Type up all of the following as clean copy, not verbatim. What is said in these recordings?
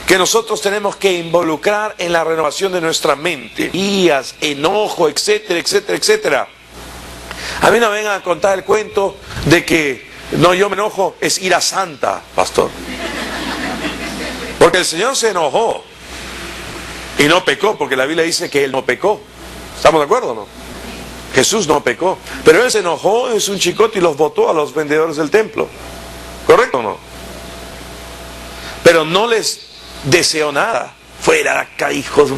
que nosotros tenemos que involucrar en la renovación de nuestra mente. Iras, enojo, etcétera, etcétera, etcétera. A mí no me vengan a contar el cuento de que no, yo me enojo, es ira santa, pastor. Porque el Señor se enojó y no pecó, porque la Biblia dice que Él no pecó. ¿Estamos de acuerdo o no? Jesús no pecó, pero Él se enojó, es un chicote y los botó a los vendedores del templo. ¿Correcto o no? Pero no les deseó nada. Fuera acá, hijos.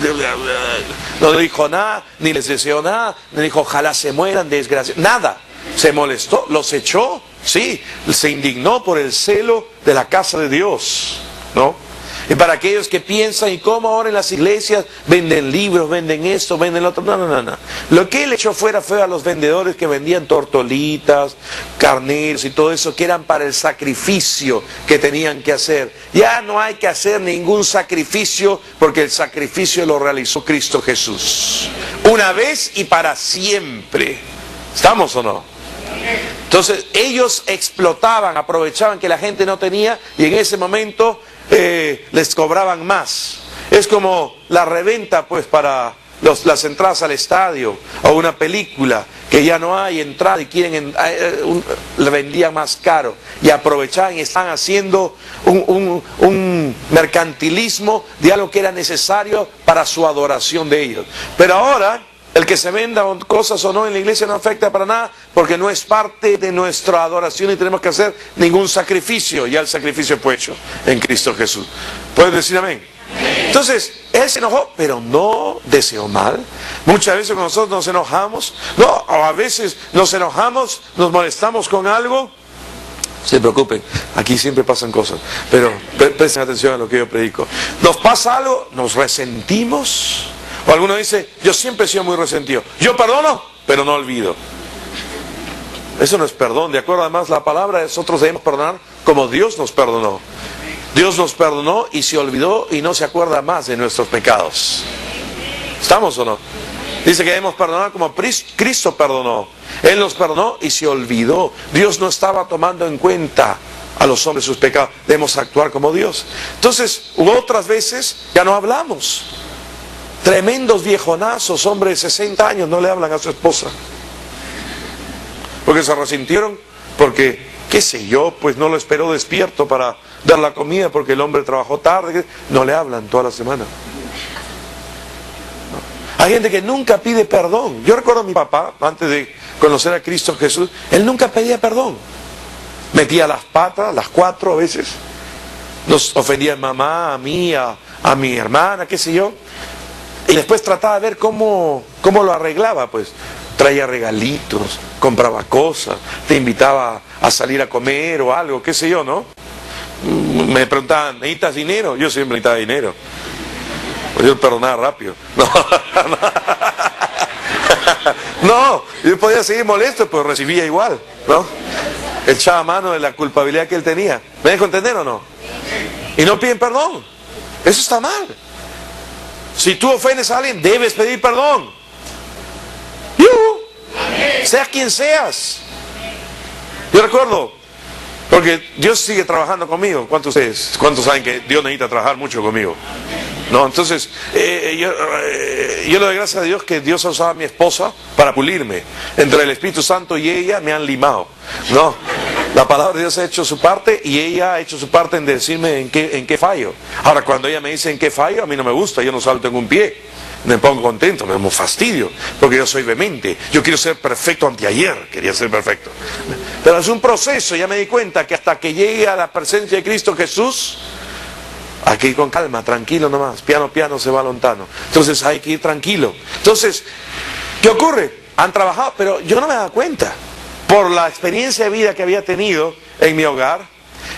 No dijo nada, ni les deseó nada, ni dijo ojalá se mueran, desgraciados. Nada. Se molestó, los echó, sí, se indignó por el celo de la casa de Dios, ¿no? Y para aquellos que piensan, ¿y cómo ahora en las iglesias venden libros, venden esto, venden lo otro? No, no, no, no. Lo que Él echó fuera fue a los vendedores que vendían tortolitas, carneros y todo eso, que eran para el sacrificio que tenían que hacer. Ya no hay que hacer ningún sacrificio, porque el sacrificio lo realizó Cristo Jesús. Una vez y para siempre. ¿Estamos o no? Entonces ellos explotaban, aprovechaban que la gente no tenía y en ese momento les cobraban más. Es como la reventa pues para las entradas al estadio o una película que ya no hay entrada y quieren le vendían más caro y aprovechaban y están haciendo un mercantilismo de algo que era necesario para su adoración de ellos. Pero ahora el que se venda cosas o no en la iglesia no afecta para nada, porque no es parte de nuestra adoración y tenemos que hacer ningún sacrificio. Ya el sacrificio fue hecho en Cristo Jesús. ¿Puedes decir amén? Entonces, Él se enojó, pero no deseó mal. Muchas veces cuando nosotros nos enojamos, no, o a veces nos enojamos, nos molestamos con algo. No se preocupen, aquí siempre pasan cosas, pero presten atención a lo que yo predico. Nos pasa algo, nos resentimos. O alguno dice, yo siempre he sido muy resentido. Yo perdono, pero no olvido. Eso no es perdón. De acuerdo, además, la palabra, nosotros debemos perdonar como Dios nos perdonó. Dios nos perdonó y se olvidó y no se acuerda más de nuestros pecados. ¿Estamos o no? Dice que debemos perdonar como Cristo perdonó. Él nos perdonó y se olvidó. Dios no estaba tomando en cuenta a los hombres sus pecados. Debemos actuar como Dios. Entonces, otras veces ya no hablamos. Tremendos viejonazos, hombres de 60 años, no le hablan a su esposa. Porque se resintieron, porque, qué sé yo, pues no lo esperó despierto para dar la comida, porque el hombre trabajó tarde. No le hablan toda la semana. No. Hay gente que nunca pide perdón. Yo recuerdo a mi papá, antes de conocer a Cristo Jesús, él nunca pedía perdón. Metía las patas, las 4 a veces. Nos ofendía a mamá, a mí, a mi hermana, qué sé yo. Y después trataba de ver cómo lo arreglaba, pues. Traía regalitos, compraba cosas, te invitaba a salir a comer o algo, qué sé yo, ¿no? Me preguntaban, ¿necesitas dinero? Yo siempre necesitaba dinero. Pues yo perdonaba rápido. No, yo podía seguir molesto, pero recibía igual, ¿no? Echaba mano de la culpabilidad que él tenía. ¿Me dejo entender o no? Y no piden perdón. Eso está mal. Si tú ofendes a alguien, debes pedir perdón. Sea quien seas. Yo recuerdo, porque Dios sigue trabajando conmigo. ¿Cuántos saben que Dios necesita trabajar mucho conmigo? No, entonces, yo le doy gracias a Dios que Dios ha usado a mi esposa para pulirme. Entre el Espíritu Santo y ella me han limado. No, la palabra de Dios ha hecho su parte y ella ha hecho su parte en decirme en qué fallo. Ahora, cuando ella me dice en qué fallo, a mí no me gusta, yo no salto en un pie. Me pongo contento, me pongo fastidio, porque yo soy vehemente. Yo quiero ser perfecto anteayer, quería ser perfecto. Pero es un proceso, ya me di cuenta que hasta que llegue a la presencia de Cristo Jesús, hay que ir con calma, tranquilo nomás, piano piano se va lontano. Entonces hay que ir tranquilo. Entonces, ¿qué ocurre? Han trabajado, pero yo no me daba cuenta. Por la experiencia de vida que había tenido en mi hogar,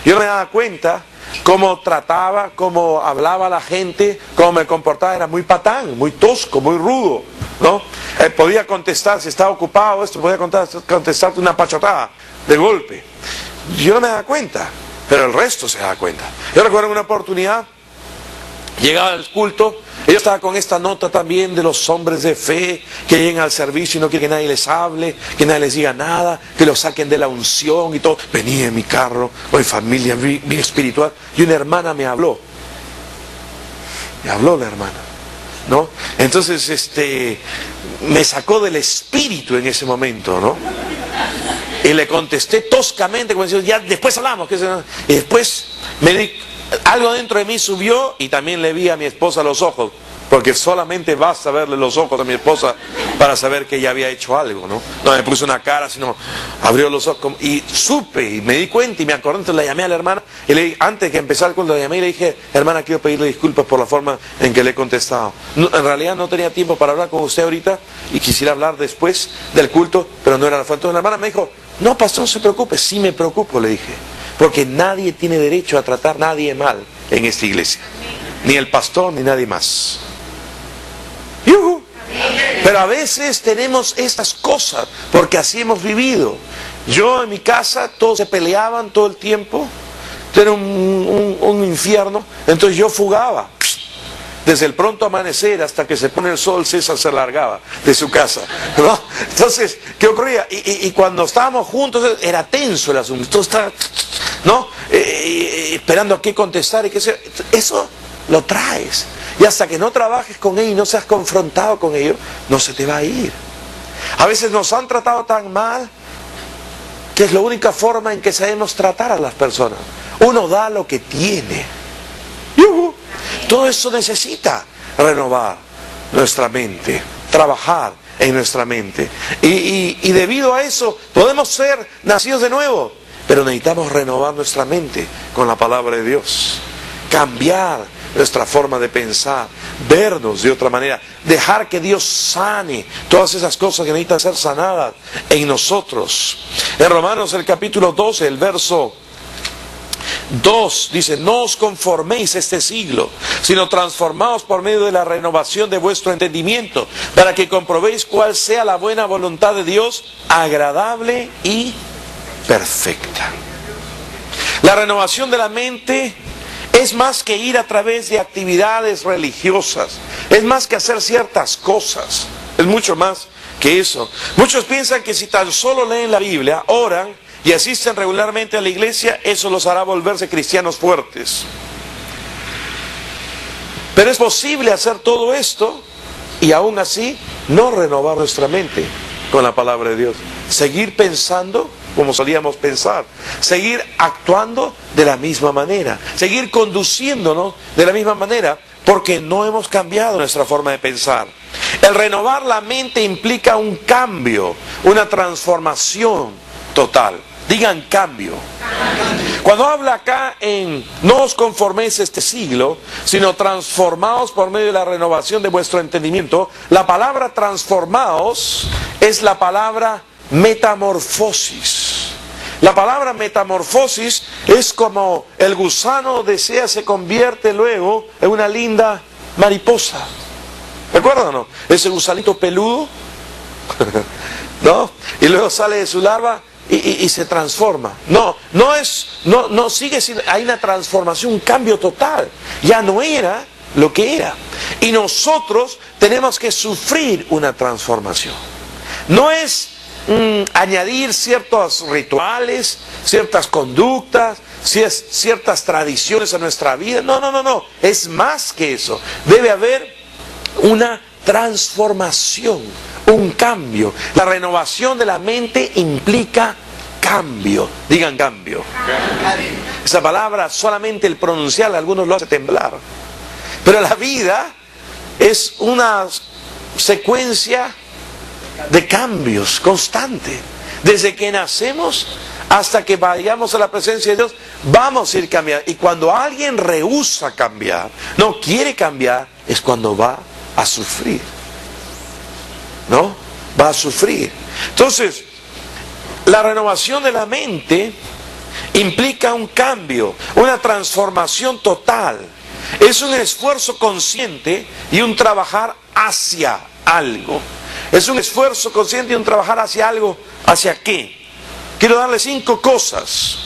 yo no me daba cuenta cómo trataba, cómo hablaba a la gente, cómo me comportaba. Era muy patán, muy tosco, muy rudo, ¿no? Podía contestar, si estaba ocupado esto, podía contestarte una pachotada de golpe. Yo no me daba cuenta, pero el resto se daba cuenta. Yo recuerdo una oportunidad, llegaba al culto, yo estaba con esta nota también de los hombres de fe que lleguen al servicio y no quieren que nadie les hable, que nadie les diga nada, que los saquen de la unción y todo. Venía en mi carro, con mi familia, mi espiritual, y una hermana me habló. Y habló la hermana, ¿no? Entonces, me sacó del espíritu en ese momento, ¿no? Y le contesté toscamente, como diciendo, ya después hablamos. Y después algo dentro de mí subió y también le vi a mi esposa los ojos. Porque solamente basta verle los ojos a mi esposa para saber que ella había hecho algo, ¿no? No me puso una cara, sino abrió los ojos. Y supe, y me di cuenta, y me acordé, entonces la llamé a la hermana, y le dije, antes de empezar el culto, la llamé y le dije, hermana, quiero pedirle disculpas por la forma en que le he contestado. No, en realidad no tenía tiempo para hablar con usted ahorita, y quisiera hablar después del culto, pero no era la fuente. Entonces la hermana me dijo, no, pastor, no se preocupe. Sí me preocupo, le dije, porque nadie tiene derecho a tratar a nadie mal en esta iglesia. Ni el pastor, ni nadie más. ¡Yuhu! Pero a veces tenemos estas cosas, porque así hemos vivido. Yo en mi casa, todos se peleaban todo el tiempo. Era un infierno. Entonces yo fugaba. Desde el pronto amanecer hasta que se pone el sol, César se largaba de su casa, ¿no? Entonces, ¿qué ocurría? Y cuando estábamos juntos, era tenso el asunto. Todo estaba, ¿no? Esperando a qué contestar y qué sea. Eso lo traes. Y hasta que no trabajes con ellos y no seas confrontado con ellos, no se te va a ir. A veces nos han tratado tan mal que es la única forma en que sabemos tratar a las personas. Uno da lo que tiene. ¡Yuhu! Todo eso necesita renovar nuestra mente, trabajar en nuestra mente. Y debido a eso podemos ser nacidos de nuevo, pero necesitamos renovar nuestra mente con la palabra de Dios. Cambiar nuestra forma de pensar, vernos de otra manera, dejar que Dios sane todas esas cosas que necesitan ser sanadas en nosotros. En Romanos el capítulo 12, el verso 2 dice, no os conforméis a este siglo, sino transformaos por medio de la renovación de vuestro entendimiento, para que comprobéis cuál sea la buena voluntad de Dios, agradable y perfecta. La renovación de la mente es más que ir a través de actividades religiosas, es más que hacer ciertas cosas, es mucho más que eso. Muchos piensan que si tan solo leen la Biblia, oran y asisten regularmente a la iglesia, eso los hará volverse cristianos fuertes. Pero es posible hacer todo esto y aún así no renovar nuestra mente con la palabra de Dios. Seguir pensando como solíamos pensar, seguir actuando de la misma manera, seguir conduciéndonos de la misma manera, porque no hemos cambiado nuestra forma de pensar. El renovar la mente implica un cambio, una transformación total. Digan cambio. Cuando habla acá en no os conforméis a este siglo, sino transformaos por medio de la renovación de vuestro entendimiento, la palabra transformaos es la palabra metamorfosis. La palabra metamorfosis es como el gusano desea, se convierte luego en una linda mariposa. ¿Recuerdan o no? Ese gusanito peludo, ¿no? Y luego sale de su larva y se transforma. No sigue siendo, hay una transformación, un cambio total. Ya no era lo que era. Y nosotros tenemos que sufrir una transformación. No es añadir ciertos rituales, ciertas conductas, ciertas tradiciones a nuestra vida. No. Es más que eso. Debe haber una transformación, un cambio. La renovación de la mente implica cambio. Digan cambio. Esa palabra solamente el pronunciarla algunos lo hace temblar. Pero la vida es una secuencia de cambios constante. Desde que nacemos hasta que vayamos a la presencia de Dios, vamos a ir cambiando. Y cuando alguien rehúsa cambiar, no quiere cambiar, es cuando va a sufrir. ¿No? Va a sufrir. Entonces, la renovación de la mente implica un cambio, una transformación total. Es un esfuerzo consciente y un trabajar hacia algo. Es un esfuerzo consciente y un trabajar hacia algo. ¿Hacia qué? Quiero darle 5 cosas